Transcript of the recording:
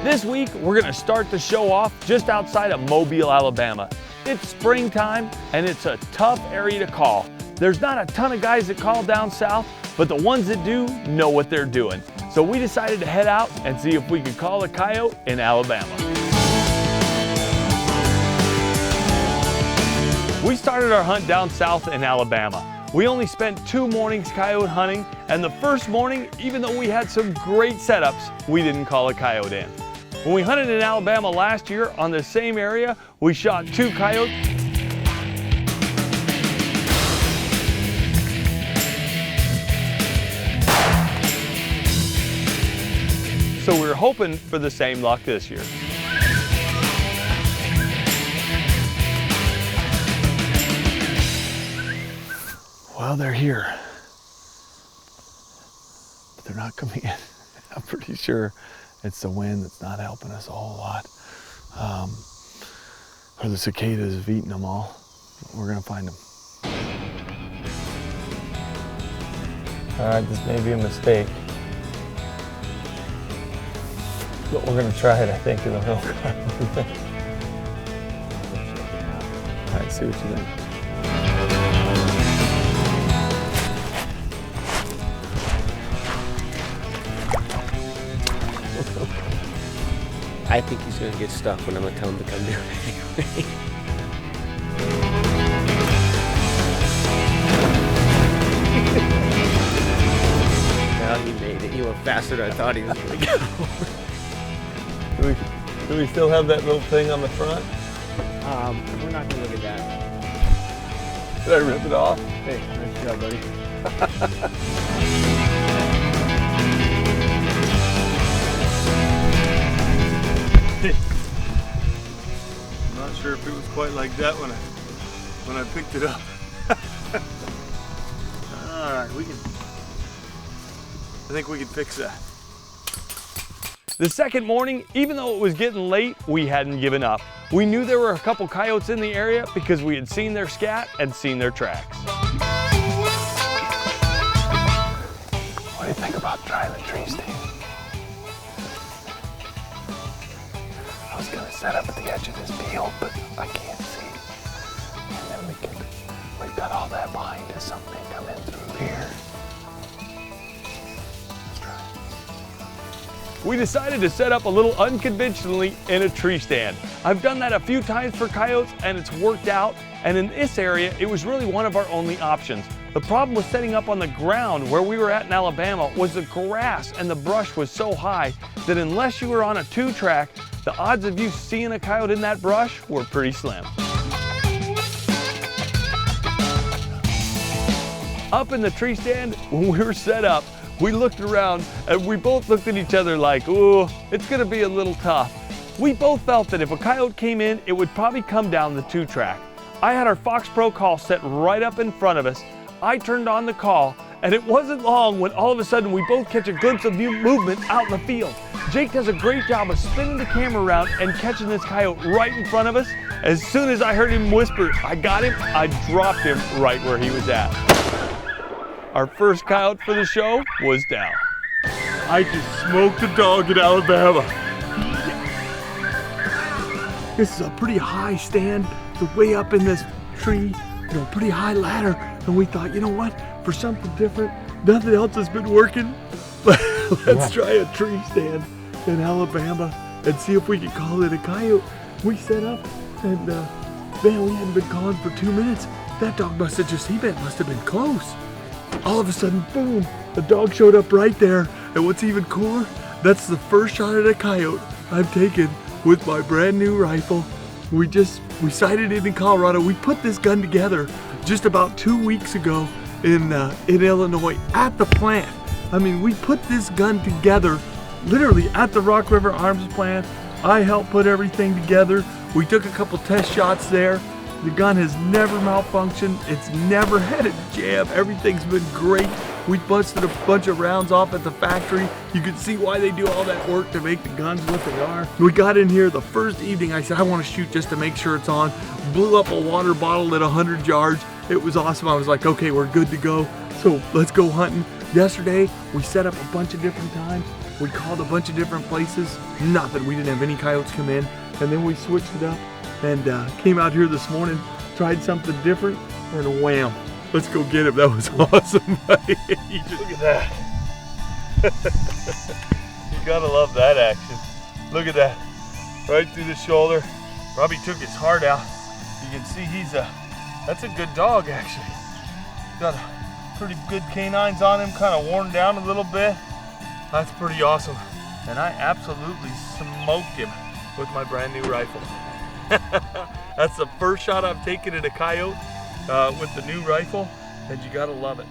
This week, we're gonna start the show off just outside of Mobile, Alabama. It's springtime and it's a tough area to call. There's not a ton of guys that call down south, but the ones that do know what they're doing. So we decided to head out and see if we could call a coyote in Alabama. We started our hunt down south in Alabama. We only spent 2 mornings coyote hunting, and the first morning, even though we had some great setups, we didn't call a coyote in. When we hunted in Alabama last year on the same area, we shot 2 coyotes. So we're hoping for the same luck this year. Well, they're here, but they're not coming in. I'm pretty sure it's the wind that's not helping us a whole lot. Or the cicadas have eaten them all. We're gonna find them. All right, this may be a mistake, but we're gonna try it, I think, in the hill. All right, see what you think. I think he's gonna get stuck when I'm gonna tell him to come do it anyway. Well, he made it. He went faster than I thought he was gonna go. Do we still have that little thing on the front? We're not gonna look at that. Did I rip it off? Hey, nice job, buddy. I'm not sure if it was quite like that when I picked it up. All right, I think we can fix that. The second morning, even though it was getting late, we hadn't given up. We knew there were a couple coyotes in the area because we had seen their scat and seen their tracks. What do you think about trying the tree stand? I was gonna set up at the edge of this field, but I can't see. And then we've got all that behind us, something may come in through here. Let's try it. We decided to set up a little unconventionally in a tree stand. I've done that a few times for coyotes and it's worked out. And in this area, it was really one of our only options. The problem with setting up on the ground where we were at in Alabama was the grass and the brush was so high that unless you were on a 2-track, the odds of you seeing a coyote in that brush were pretty slim. Up in the tree stand, when we were set up, we looked around and we both looked at each other like, ooh, it's gonna be a little tough. We both felt that if a coyote came in, it would probably come down the 2-track. I had our Fox Pro call set right up in front of us. I turned on the call, and it wasn't long when all of a sudden we both catch a glimpse of movement out in the field. Jake does a great job of spinning the camera around and catching this coyote right in front of us. As soon as I heard him whisper, I got him, I dropped him right where he was at. Our first coyote for the show was down. I just smoked a dog in Alabama. This is a pretty high stand. It's way up in this tree, pretty high ladder. And we thought, you know what, for something different, nothing else has been working. Let's try a tree stand in Alabama and see if we can call it a coyote. We set up and man, we hadn't been calling for 2 minutes. That dog must have been close. All of a sudden, boom, the dog showed up right there. And what's even cooler, that's the first shot at a coyote I've taken with my brand new rifle. We sighted it in Colorado. We put this gun together just about 2 weeks ago in Illinois at the plant. I mean, we put this gun together literally at the Rock River Arms plant. I helped put everything together. We took a couple test shots there. The gun has never malfunctioned. It's never had a jam. Everything's been great. We busted a bunch of rounds off at the factory. You can see why they do all that work to make the guns what they are. We got in here the first evening. I said, I want to shoot just to make sure it's on. Blew up a water bottle at 100 yards. It was awesome. I was like, okay, we're good to go. So let's go hunting. Yesterday, we set up a bunch of different times. We called a bunch of different places, nothing. We didn't have any coyotes come in. And then we switched it up and came out here this morning, tried something different, and wham, let's go get him. That was awesome. Look at that. You gotta love that action. Look at that, right through the shoulder. Robbie took his heart out. You can see that's a good dog actually. Got pretty good canines on him, kind of worn down a little bit. That's pretty awesome. And I absolutely smoked him with my brand new rifle. That's the first shot I've taken at a coyote with the new rifle, and you gotta love it.